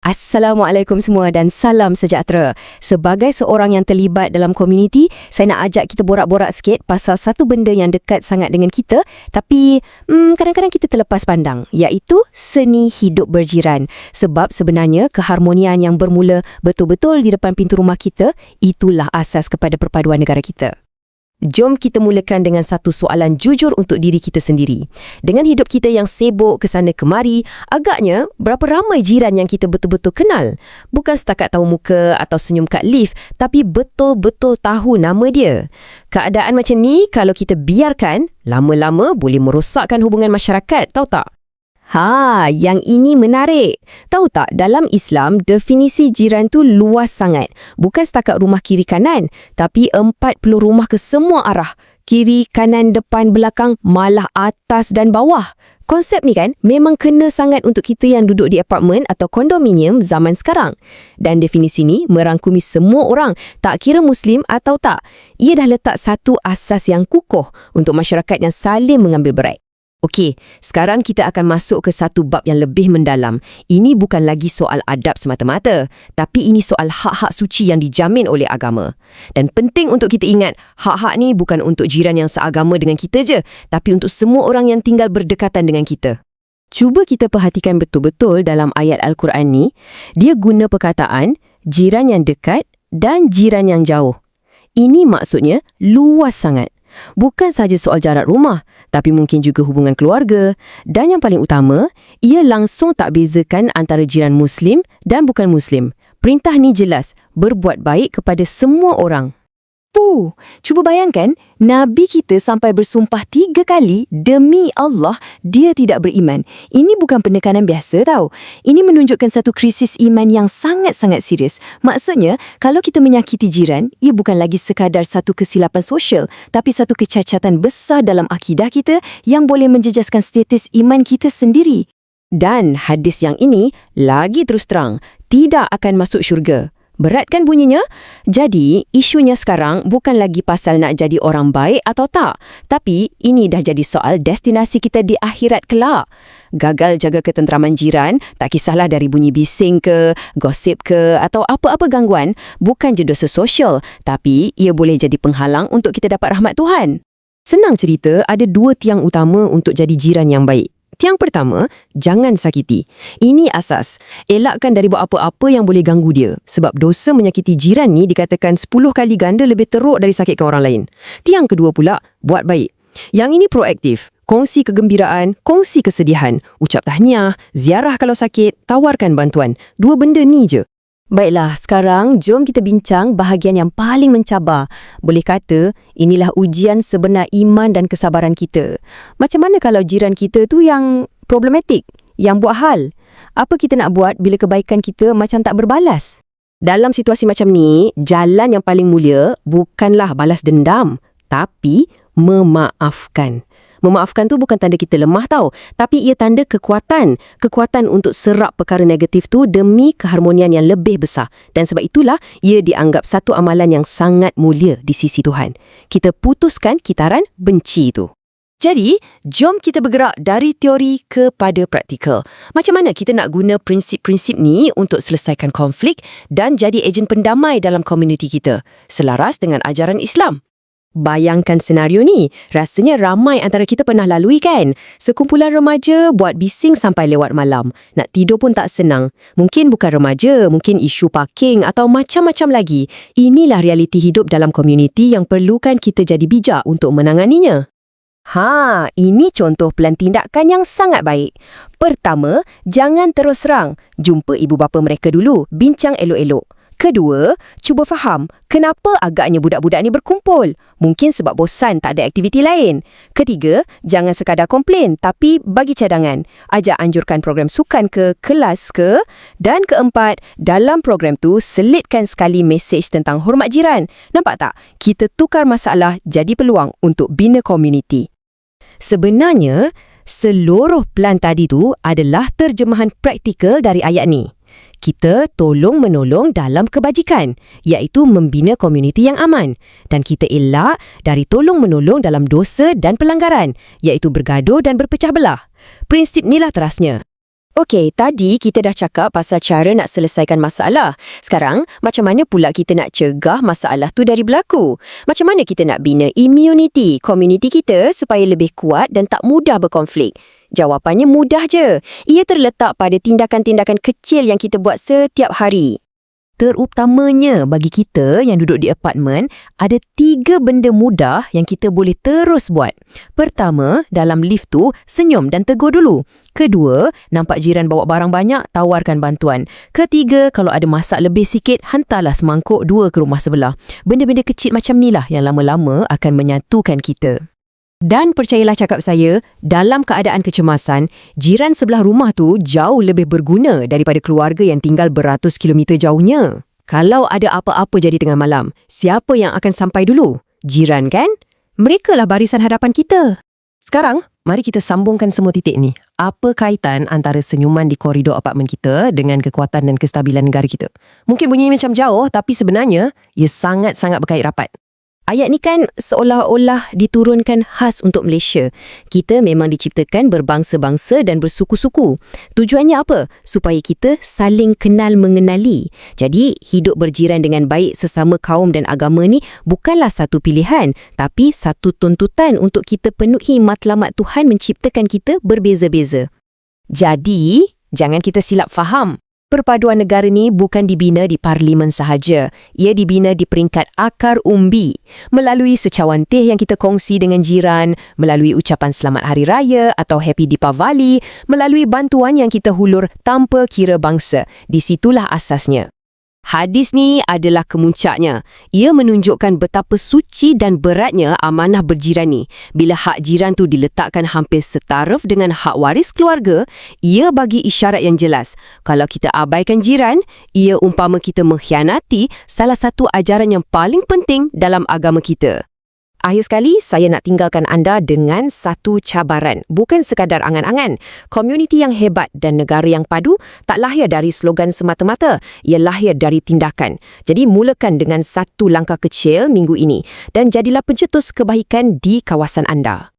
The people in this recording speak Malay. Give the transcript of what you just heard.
Assalamualaikum semua dan salam sejahtera. Sebagai seorang yang terlibat dalam komuniti, saya nak ajak kita borak-borak sikit pasal satu benda yang dekat sangat dengan kita tapi kadang-kadang kita terlepas pandang, iaitu seni hidup berjiran. Sebab sebenarnya keharmonian yang bermula betul-betul di depan pintu rumah kita, itulah asas kepada perpaduan negara kita. Jom kita mulakan dengan satu soalan jujur untuk diri kita sendiri. Dengan hidup kita yang sibuk ke sana kemari, agaknya berapa ramai jiran yang kita betul-betul kenal? Bukan setakat tahu muka atau senyum kat lift, tapi betul-betul tahu nama dia. Keadaan macam ni kalau kita biarkan, lama-lama boleh merosakkan hubungan masyarakat, tahu tak? Yang ini menarik. Tahu tak, dalam Islam, definisi jiran tu luas sangat. Bukan setakat rumah kiri kanan, tapi 40 rumah ke semua arah. Kiri, kanan, depan, belakang, malah atas dan bawah. Konsep ni kan memang kena sangat untuk kita yang duduk di apartmen atau kondominium zaman sekarang. Dan definisi ni merangkumi semua orang, tak kira Muslim atau tak. Ia dah letak satu asas yang kukuh untuk masyarakat yang saling mengambil berat. Okey, sekarang kita akan masuk ke satu bab yang lebih mendalam. Ini bukan lagi soal adab semata-mata, tapi ini soal hak-hak suci yang dijamin oleh agama. Dan penting untuk kita ingat, hak-hak ni bukan untuk jiran yang seagama dengan kita je, tapi untuk semua orang yang tinggal berdekatan dengan kita. Cuba kita perhatikan betul-betul dalam ayat Al-Quran ni, dia guna perkataan jiran yang dekat dan jiran yang jauh. Ini maksudnya luas sangat. Bukan sahaja soal jarak rumah, tapi mungkin juga hubungan keluarga. Dan yang paling utama, ia langsung tak bezakan antara jiran Muslim dan bukan Muslim. Perintah ni jelas, berbuat baik kepada semua orang. Cuba bayangkan, Nabi kita sampai bersumpah 3 kali, demi Allah, dia tidak beriman. Ini bukan penekanan biasa tau. Ini menunjukkan satu krisis iman yang sangat-sangat serius. Maksudnya, kalau kita menyakiti jiran, ia bukan lagi sekadar satu kesilapan sosial, tapi satu kecacatan besar dalam akidah kita yang boleh menjejaskan status iman kita sendiri. Dan hadis yang ini, lagi terus terang, tidak akan masuk syurga. Berat kan bunyinya? Jadi, isunya sekarang bukan lagi pasal nak jadi orang baik atau tak. Tapi, ini dah jadi soal destinasi kita di akhirat kelak. Gagal jaga ketenteraman jiran, tak kisahlah dari bunyi bising ke, gosip ke, atau apa-apa gangguan, bukan je dosa sosial, tapi ia boleh jadi penghalang untuk kita dapat rahmat Tuhan. Senang cerita, ada 2 tiang utama untuk jadi jiran yang baik. Tiang pertama, jangan sakiti. Ini asas. Elakkan dari buat apa-apa yang boleh ganggu dia. Sebab dosa menyakiti jiran ni dikatakan 10 kali ganda lebih teruk dari sakitkan orang lain. Tiang kedua pula, buat baik. Yang ini proaktif. Kongsi kegembiraan, kongsi kesedihan. Ucap tahniah, ziarah kalau sakit, tawarkan bantuan. 2 benda ni je. Baiklah, sekarang jom kita bincang bahagian yang paling mencabar. Boleh kata, inilah ujian sebenar iman dan kesabaran kita. Macam mana kalau jiran kita tu yang problematik, yang buat hal? Apa kita nak buat bila kebaikan kita macam tak berbalas? Dalam situasi macam ni, jalan yang paling mulia bukanlah balas dendam, tapi memaafkan. Memaafkan tu bukan tanda kita lemah tau, tapi ia tanda kekuatan. Kekuatan untuk serap perkara negatif tu demi keharmonian yang lebih besar. Dan sebab itulah, ia dianggap satu amalan yang sangat mulia di sisi Tuhan. Kita putuskan kitaran benci tu. Jadi, jom kita bergerak dari teori kepada praktikal. Macam mana kita nak guna prinsip-prinsip ni untuk selesaikan konflik dan jadi ejen pendamai dalam komuniti kita, selaras dengan ajaran Islam? Bayangkan senario ni, rasanya ramai antara kita pernah lalui kan? Sekumpulan remaja buat bising sampai lewat malam. Nak tidur pun tak senang. Mungkin bukan remaja, mungkin isu parking atau macam-macam lagi. Inilah realiti hidup dalam komuniti yang perlukan kita jadi bijak untuk menanganinya. Ini contoh pelan tindakan yang sangat baik. Pertama, jangan terus serang. Jumpa ibu bapa mereka dulu, bincang elok-elok. Kedua, cuba faham kenapa agaknya budak-budak ni berkumpul. Mungkin sebab bosan tak ada aktiviti lain. Ketiga, jangan sekadar komplain tapi bagi cadangan. Ajak anjurkan program sukan ke, kelas ke. Dan keempat, dalam program tu selitkan sekali mesej tentang hormat jiran. Nampak tak? Kita tukar masalah jadi peluang untuk bina komuniti. Sebenarnya, seluruh plan tadi tu adalah terjemahan praktikal dari ayat ni. Kita tolong-menolong dalam kebajikan, iaitu membina komuniti yang aman. Dan kita elak dari tolong-menolong dalam dosa dan pelanggaran, iaitu bergaduh dan berpecah belah. Prinsip inilah terasnya. Okey, tadi kita dah cakap pasal cara nak selesaikan masalah. Sekarang, macam mana pula kita nak cegah masalah tu dari berlaku? Macam mana kita nak bina immunity komuniti kita supaya lebih kuat dan tak mudah berkonflik? Jawapannya mudah je. Ia terletak pada tindakan-tindakan kecil yang kita buat setiap hari. Terutamanya bagi kita yang duduk di apartmen, ada 3 benda mudah yang kita boleh terus buat. Pertama, dalam lift tu, senyum dan tegur dulu. Kedua, nampak jiran bawa barang banyak, tawarkan bantuan. Ketiga, kalau ada masak lebih sikit, hantarlah semangkuk 2 ke rumah sebelah. Benda-benda kecil macam ni lah yang lama-lama akan menyatukan kita. Dan percayalah cakap saya, dalam keadaan kecemasan, jiran sebelah rumah tu jauh lebih berguna daripada keluarga yang tinggal beratus kilometer jauhnya. Kalau ada apa-apa jadi tengah malam, siapa yang akan sampai dulu? Jiran kan? Merekalah barisan hadapan kita. Sekarang, mari kita sambungkan semua titik ni. Apa kaitan antara senyuman di koridor apartmen kita dengan kekuatan dan kestabilan negara kita? Mungkin bunyi macam jauh, tapi sebenarnya ia sangat-sangat berkait rapat. Ayat ni kan seolah-olah diturunkan khas untuk Malaysia. Kita memang diciptakan berbangsa-bangsa dan bersuku-suku. Tujuannya apa? Supaya kita saling kenal mengenali. Jadi, hidup berjiran dengan baik sesama kaum dan agama ni bukanlah satu pilihan, tapi satu tuntutan untuk kita penuhi matlamat Tuhan menciptakan kita berbeza-beza. Jadi, jangan kita silap faham. Perpaduan negara ni bukan dibina di parlimen sahaja. Ia dibina di peringkat akar umbi. Melalui secawan teh yang kita kongsi dengan jiran, melalui ucapan selamat hari raya atau happy Deepavali, melalui bantuan yang kita hulur tanpa kira bangsa. Di situlah asasnya. Hadis ni adalah kemuncaknya. Ia menunjukkan betapa suci dan beratnya amanah berjiran ni. Bila hak jiran tu diletakkan hampir setaraf dengan hak waris keluarga, ia bagi isyarat yang jelas. Kalau kita abaikan jiran, ia umpama kita mengkhianati salah satu ajaran yang paling penting dalam agama kita. Akhir sekali, saya nak tinggalkan anda dengan satu cabaran. Bukan sekadar angan-angan. Komuniti yang hebat dan negara yang padu tak lahir dari slogan semata-mata. Ia lahir dari tindakan. Jadi mulakan dengan satu langkah kecil minggu ini dan jadilah pencetus kebaikan di kawasan anda.